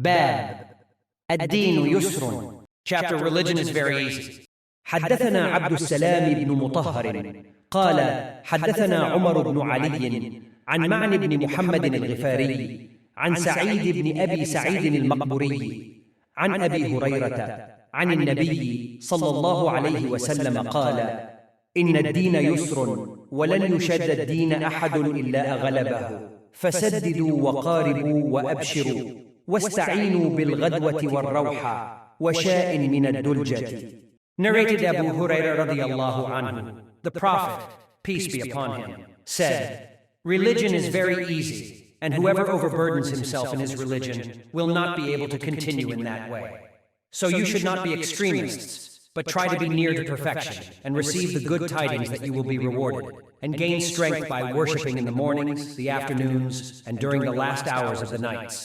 باب الدين يسر. Chapter Religion is very easy. حدثنا عبد السلام بن مطهر قال حدثنا عمر بن علي عن معن بن محمد الغفاري عن سعيد بن أبي سعيد المقبوري عن أبي هريرة عن النبي صلى الله عليه وسلم قال: إن الدين يسر ولن يشد الدين أحد إلا أغلبه، فسددوا وقاربوا وأبشروا واستعينوا بالغدوة والروحة وشاء من الدلجة. Narrated Abu Hurairah radiyallahu anhu, the Prophet, peace be upon him, said, "Religion is very easy, and whoever overburdens himself in his religion will not be able to continue in that way. So you should not be extremists, but try to be near to perfection and receive the good tidings that you will be rewarded, and gain strength by worshipping in the mornings, the afternoons, and during the last hours of the nights."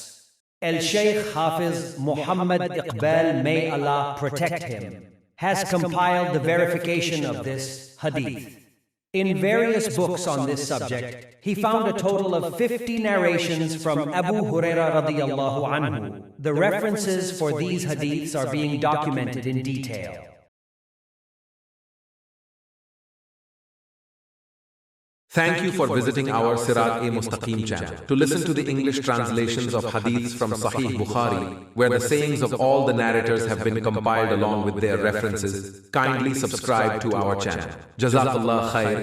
Al-Shaykh Hafiz Muhammad Iqbal, may Allah protect him, has compiled the verification of this hadith. In various books on this subject, he found a total of 50 narrations from Abu Hurairah radiyallahu anhu. The references for these hadiths are being documented in detail. Thank you for visiting our Sirat Mustaqeem channel. To listen to the English translations of hadiths from Sahih Bukhari, where the sayings of all the narrators have been compiled along with their references, kindly subscribe to our channel. Jazakallah khair.